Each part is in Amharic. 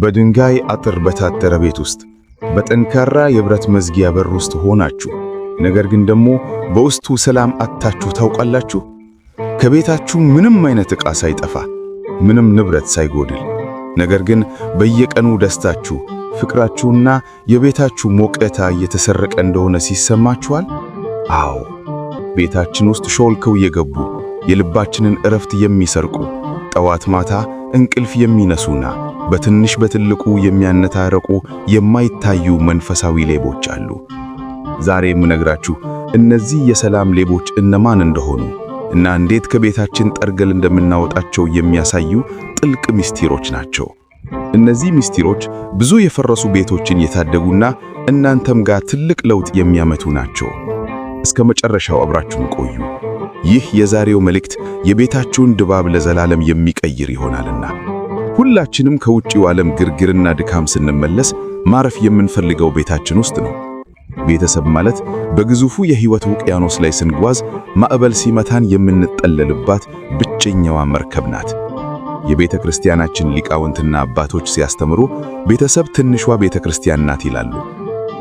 በድንጋይ አጥር በታጠረ ቤት ውስጥ በጠንካራ የብረት መዝጊያ በር ውስጥ ሆናችሁ ነገር ግን ደግሞ በውስጡ ሰላም አጥታችሁ ታውቃላችሁ? ከቤታችሁ ምንም አይነት ዕቃ ሳይጠፋ ምንም ንብረት ሳይጎድል ነገር ግን በየቀኑ ደስታችሁ፣ ፍቅራችሁና የቤታችሁ ሞቀታ እየተሰረቀ እንደሆነ ሲሰማችኋል? አዎ፣ ቤታችን ውስጥ ሾልከው የገቡ የልባችንን እረፍት የሚሰርቁ ጠዋት ማታ እንቅልፍ የሚነሱና በትንሽ በትልቁ የሚያነታረቁ የማይታዩ መንፈሳዊ ሌቦች አሉ። ዛሬ የምነግራችሁ እነዚህ የሰላም ሌቦች እነማን እንደሆኑ እና እንዴት ከቤታችን ጠርገል እንደምናወጣቸው የሚያሳዩ ጥልቅ ምስጢሮች ናቸው። እነዚህ ምስጢሮች ብዙ የፈረሱ ቤቶችን የታደጉና እናንተም ጋር ትልቅ ለውጥ የሚያመጡ ናቸው። እስከ መጨረሻው አብራችሁን ቆዩ። ይህ የዛሬው መልእክት የቤታችሁን ድባብ ለዘላለም የሚቀይር ይሆናልና። ሁላችንም ከውጪው ዓለም ግርግርና ድካም ስንመለስ ማረፍ የምንፈልገው ቤታችን ውስጥ ነው። ቤተሰብ ማለት በግዙፉ የሕይወት ውቅያኖስ ላይ ስንጓዝ ማዕበል ሲመታን የምንጠለልባት ብቸኛዋ መርከብ ናት። የቤተ ክርስቲያናችን ሊቃውንትና አባቶች ሲያስተምሩ ቤተሰብ ትንሿ ቤተ ክርስቲያን ናት ይላሉ።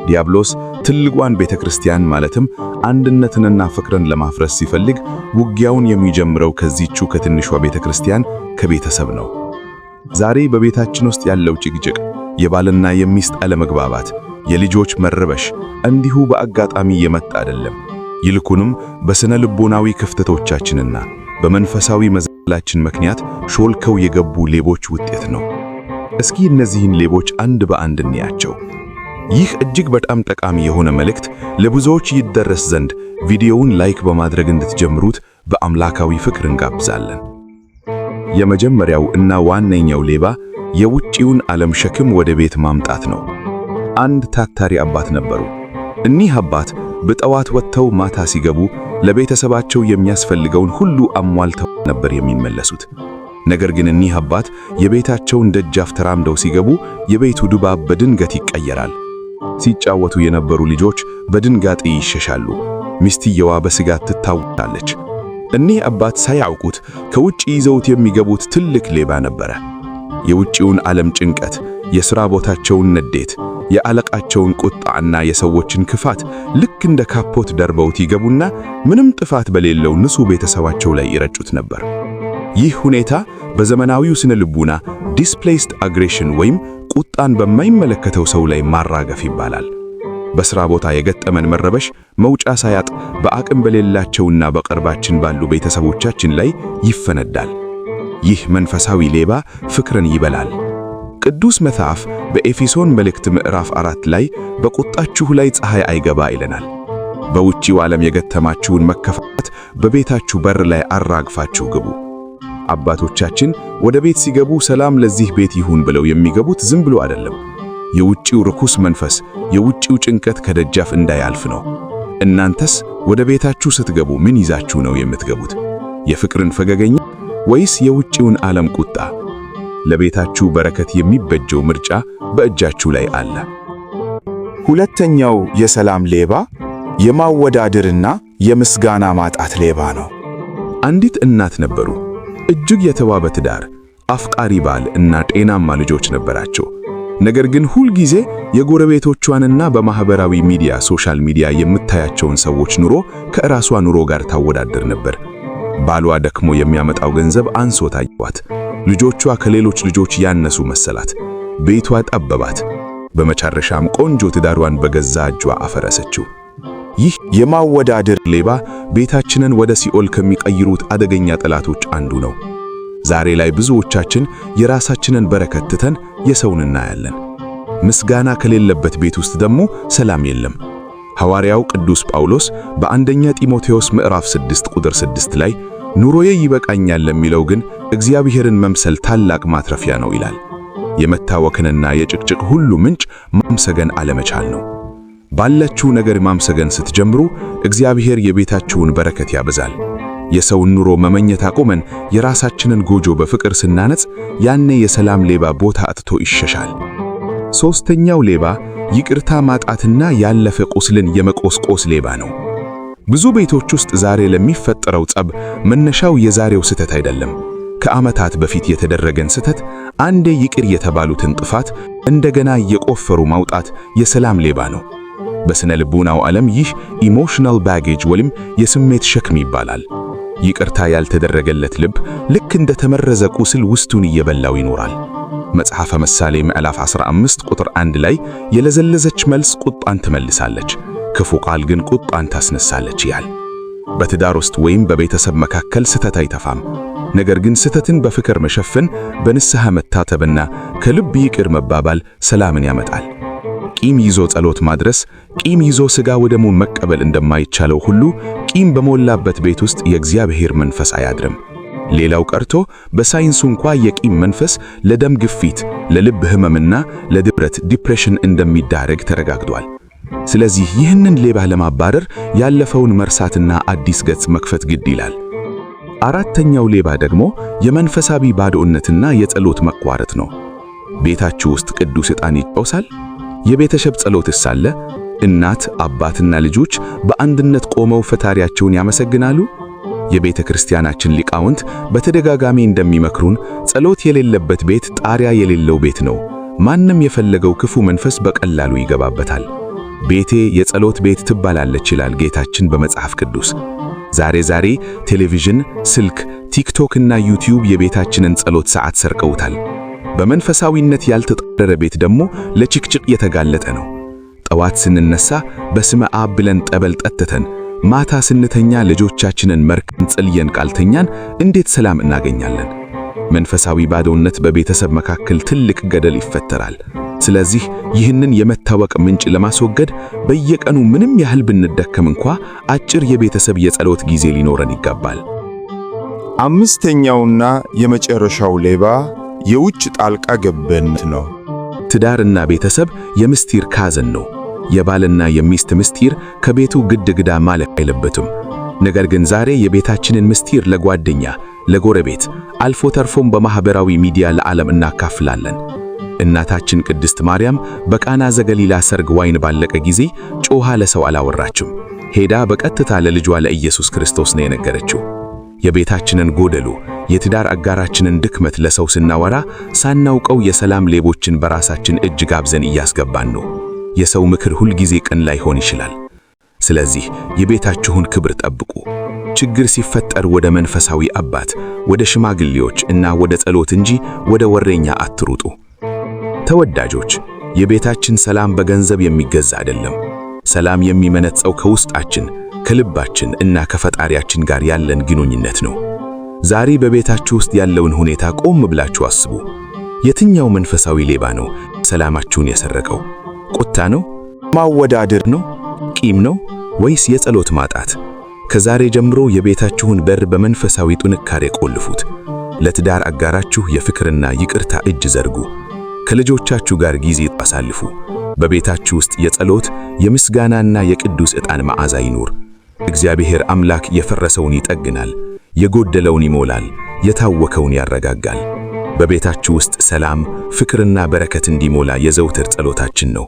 ዲያብሎስ ትልቋን ቤተ ክርስቲያን ማለትም አንድነትንና ፍቅርን ለማፍረስ ሲፈልግ ውጊያውን የሚጀምረው ከዚህቹ ከትንሿ ቤተ ክርስቲያን ከቤተሰብ ነው። ዛሬ በቤታችን ውስጥ ያለው ጭቅጭቅ፣ የባልና የሚስት አለመግባባት፣ የልጆች መረበሽ እንዲሁ በአጋጣሚ የመጣ አይደለም። ይልቁንም በስነ ልቦናዊ ክፍተቶቻችንና በመንፈሳዊ መዘላችን ምክንያት ሾልከው የገቡ ሌቦች ውጤት ነው። እስኪ እነዚህን ሌቦች አንድ በአንድ እንያቸው። ይህ እጅግ በጣም ጠቃሚ የሆነ መልእክት ለብዙዎች ይደረስ ዘንድ ቪዲዮውን ላይክ በማድረግ እንድትጀምሩት በአምላካዊ ፍቅር እንጋብዛለን። የመጀመሪያው እና ዋነኛው ሌባ የውጪውን ዓለም ሸክም ወደ ቤት ማምጣት ነው። አንድ ታታሪ አባት ነበሩ። እኒህ አባት በጠዋት ወጥተው ማታ ሲገቡ ለቤተሰባቸው የሚያስፈልገውን ሁሉ አሟልተው ነበር የሚመለሱት። ነገር ግን እኒህ አባት የቤታቸውን ደጃፍ ተራምደው ሲገቡ የቤቱ ድባብ በድንገት ይቀየራል። ሲጫወቱ የነበሩ ልጆች በድንጋጤ ይሸሻሉ። ሚስትየዋ በስጋት ትታወቃለች። እኒህ አባት ሳያውቁት ከውጪ ይዘውት የሚገቡት ትልቅ ሌባ ነበረ። የውጪውን ዓለም ጭንቀት፣ የሥራ ቦታቸውን ንዴት፣ የአለቃቸውን ቁጣና የሰዎችን ክፋት ልክ እንደ ካፖት ደርበውት ይገቡና ምንም ጥፋት በሌለው ንጹሕ ቤተሰባቸው ላይ ይረጩት ነበር። ይህ ሁኔታ በዘመናዊው ስነ ልቡና ዲስፕሌይስድ አግሬሽን ወይም ቁጣን በማይመለከተው ሰው ላይ ማራገፍ ይባላል። በሥራ ቦታ የገጠመን መረበሽ መውጫ ሳያጥ በአቅም በሌላቸውና በቅርባችን ባሉ ቤተሰቦቻችን ላይ ይፈነዳል። ይህ መንፈሳዊ ሌባ ፍቅርን ይበላል። ቅዱስ መጽሐፍ በኤፌሶን መልእክት ምዕራፍ 4 ላይ በቁጣችሁ ላይ ፀሐይ አይገባ ይለናል። በውጪው ዓለም የገጠማችሁን መከፋት በቤታችሁ በር ላይ አራግፋችሁ ግቡ። አባቶቻችን ወደ ቤት ሲገቡ ሰላም ለዚህ ቤት ይሁን ብለው የሚገቡት ዝም ብሎ አይደለም። የውጪው ርኩስ መንፈስ፣ የውጪው ጭንቀት ከደጃፍ እንዳያልፍ ነው። እናንተስ ወደ ቤታችሁ ስትገቡ ምን ይዛችሁ ነው የምትገቡት? የፍቅርን ፈገገኛ ወይስ የውጪውን ዓለም ቁጣ? ለቤታችሁ በረከት የሚበጀው ምርጫ በእጃችሁ ላይ አለ። ሁለተኛው የሰላም ሌባ የማወዳደርና የምስጋና ማጣት ሌባ ነው። አንዲት እናት ነበሩ። እጅግ የተዋበ ትዳር፣ አፍቃሪ ባል እና ጤናማ ልጆች ነበራቸው። ነገር ግን ሁል ጊዜ የጎረቤቶቿንና በማህበራዊ ሚዲያ ሶሻል ሚዲያ የምታያቸውን ሰዎች ኑሮ ከራሷ ኑሮ ጋር ታወዳድር ነበር። ባሏ ደክሞ የሚያመጣው ገንዘብ አንሶ ታየዋት። ልጆቿ ከሌሎች ልጆች ያነሱ መሰላት። ቤቷ ጠበባት። በመጨረሻም ቆንጆ ትዳሯን በገዛ እጇ አፈረሰችው። ይህ የማወዳደር ሌባ ቤታችንን ወደ ሲኦል ከሚቀይሩት አደገኛ ጠላቶች አንዱ ነው። ዛሬ ላይ ብዙዎቻችን የራሳችንን በረከት ትተን የሰውን እናያለን። ምስጋና ከሌለበት ቤት ውስጥ ደግሞ ሰላም የለም። ሐዋርያው ቅዱስ ጳውሎስ በአንደኛ ጢሞቴዎስ ምዕራፍ 6 ቁጥር 6 ላይ ኑሮዬ ይበቃኛል ለሚለው ግን እግዚአብሔርን መምሰል ታላቅ ማትረፊያ ነው ይላል። የመታወክንና የጭቅጭቅ ሁሉ ምንጭ ማምሰገን አለመቻል ነው። ባላችሁ ነገር ማምሰገን ስትጀምሩ እግዚአብሔር የቤታችሁን በረከት ያበዛል። የሰውን ኑሮ መመኘት አቁመን የራሳችንን ጎጆ በፍቅር ስናነጽ ያኔ የሰላም ሌባ ቦታ አጥቶ ይሸሻል። ሶስተኛው ሌባ ይቅርታ ማጣትና ያለፈ ቁስልን የመቆስቆስ ሌባ ነው። ብዙ ቤቶች ውስጥ ዛሬ ለሚፈጠረው ጸብ መነሻው የዛሬው ስህተት አይደለም፣ ከዓመታት በፊት የተደረገን ስህተት አንዴ ይቅር የተባሉትን ጥፋት እንደገና እየቆፈሩ ማውጣት የሰላም ሌባ ነው። በስነ ልቡናው ዓለም ይህ ኢሞሽናል ባጌጅ ወይም የስሜት ሸክም ይባላል። ይቅርታ ያልተደረገለት ልብ ልክ እንደ ተመረዘ ቁስል ውስጡን እየበላው ይኖራል። መጽሐፈ ምሳሌ ምዕራፍ 15 ቁጥር 1 ላይ የለዘለዘች መልስ ቁጣን ትመልሳለች፣ ክፉ ቃል ግን ቁጣን ታስነሳለች ይላል። በትዳር ውስጥ ወይም በቤተሰብ መካከል ስህተት አይጠፋም። ነገር ግን ስህተትን በፍቅር መሸፈን፣ በንስሐ መታተብና ከልብ ይቅር መባባል ሰላምን ያመጣል። ቂም ይዞ ጸሎት ማድረስ፣ ቂም ይዞ ሥጋ ወደሙን መቀበል እንደማይቻለው ሁሉ ቂም በሞላበት ቤት ውስጥ የእግዚአብሔር መንፈስ አያድርም። ሌላው ቀርቶ በሳይንሱ እንኳ የቂም መንፈስ ለደም ግፊት፣ ለልብ ህመምና ለድብረት ዲፕሬሽን እንደሚዳረግ ተረጋግጧል። ስለዚህ ይህንን ሌባ ለማባረር ያለፈውን መርሳትና አዲስ ገጽ መክፈት ግድ ይላል። አራተኛው ሌባ ደግሞ የመንፈሳዊ ባዶነትና የጸሎት መቋረጥ ነው። ቤታችሁ ውስጥ ቅዱስ ዕጣን ይጨሳል? የቤተሰብ ጸሎትስ አለ? እናት አባትና ልጆች በአንድነት ቆመው ፈጣሪያቸውን ያመሰግናሉ? የቤተ ክርስቲያናችን ሊቃውንት በተደጋጋሚ እንደሚመክሩን ጸሎት የሌለበት ቤት ጣሪያ የሌለው ቤት ነው። ማንም የፈለገው ክፉ መንፈስ በቀላሉ ይገባበታል። ቤቴ የጸሎት ቤት ትባላለች ይላል ጌታችን በመጽሐፍ ቅዱስ። ዛሬ ቴሌቪዥን፣ ስልክ፣ ቲክቶክ እና ዩቲዩብ የቤታችንን ጸሎት ሰዓት ሰርቀውታል። በመንፈሳዊነት ያልተጣረረ ቤት ደግሞ ለጭቅጭቅ የተጋለጠ ነው። ጠዋት ስንነሳ በስመ አብ ብለን ጠበል ጠጥተን ማታ ስንተኛ ልጆቻችንን መርቀን ጸልየን ቃልተኛን እንዴት ሰላም እናገኛለን? መንፈሳዊ ባዶነት በቤተሰብ መካከል ትልቅ ገደል ይፈጠራል። ስለዚህ ይህንን የመታወቅ ምንጭ ለማስወገድ በየቀኑ ምንም ያህል ብንደከም እንኳ አጭር የቤተሰብ የጸሎት ጊዜ ሊኖረን ይገባል። አምስተኛውና የመጨረሻው ሌባ የውጭ ጣልቃ ገብነት ነው። ትዳርና ቤተሰብ የምስጢር ካዝን ነው። የባልና የሚስት ምስጢር ከቤቱ ግድግዳ ማለፍ አይለበትም። ነገር ግን ዛሬ የቤታችንን ምስጢር ለጓደኛ፣ ለጎረቤት አልፎ ተርፎም በማህበራዊ ሚዲያ ለዓለም እናካፍላለን። እናታችን ቅድስት ማርያም በቃና ዘገሊላ ሰርግ ዋይን ባለቀ ጊዜ ጮኻ ለሰው አላወራችም። ሄዳ በቀጥታ ለልጇ ለኢየሱስ ክርስቶስ ነው የነገረችው። የቤታችንን ጎደሎ፣ የትዳር አጋራችንን ድክመት ለሰው ስናወራ ሳናውቀው የሰላም ሌቦችን በራሳችን እጅ ጋብዘን እያስገባን ነው። የሰው ምክር ሁል ጊዜ ቅን ላይሆን ይችላል። ስለዚህ የቤታችሁን ክብር ጠብቁ። ችግር ሲፈጠር ወደ መንፈሳዊ አባት፣ ወደ ሽማግሌዎች እና ወደ ጸሎት እንጂ ወደ ወሬኛ አትሩጡ። ተወዳጆች፣ የቤታችን ሰላም በገንዘብ የሚገዛ አይደለም። ሰላም የሚመነጨው ከውስጣችን፣ ከልባችን እና ከፈጣሪያችን ጋር ያለን ግንኙነት ነው። ዛሬ በቤታችሁ ውስጥ ያለውን ሁኔታ ቆም ብላችሁ አስቡ። የትኛው መንፈሳዊ ሌባ ነው ሰላማችሁን የሰረቀው? ቁጣ ነው? ማወዳደር ነው? ቂም ነው? ወይስ የጸሎት ማጣት? ከዛሬ ጀምሮ የቤታችሁን በር በመንፈሳዊ ጥንካሬ ቆልፉት። ለትዳር አጋራችሁ የፍቅርና ይቅርታ እጅ ዘርጉ። ከልጆቻችሁ ጋር ጊዜ አሳልፉ። በቤታችሁ ውስጥ የጸሎት፣ የምስጋናና የቅዱስ ዕጣን መዓዛ ይኑር። እግዚአብሔር አምላክ የፈረሰውን ይጠግናል፣ የጎደለውን ይሞላል፣ የታወከውን ያረጋጋል። በቤታችሁ ውስጥ ሰላም፣ ፍቅርና በረከት እንዲሞላ የዘውትር ጸሎታችን ነው።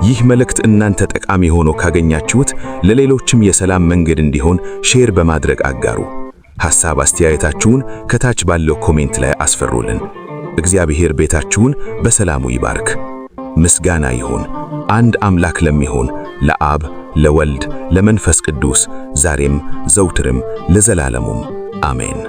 ይህ መልእክት እናንተ ጠቃሚ ሆኖ ካገኛችሁት ለሌሎችም የሰላም መንገድ እንዲሆን ሼር በማድረግ አጋሩ። ሐሳብ አስተያየታችሁን ከታች ባለው ኮሜንት ላይ አስፈሩልን። እግዚአብሔር ቤታችሁን በሰላሙ ይባርክ። ምስጋና ይሁን አንድ አምላክ ለሚሆን ለአብ፣ ለወልድ፣ ለመንፈስ ቅዱስ ዛሬም ዘውትርም ለዘላለሙም አሜን።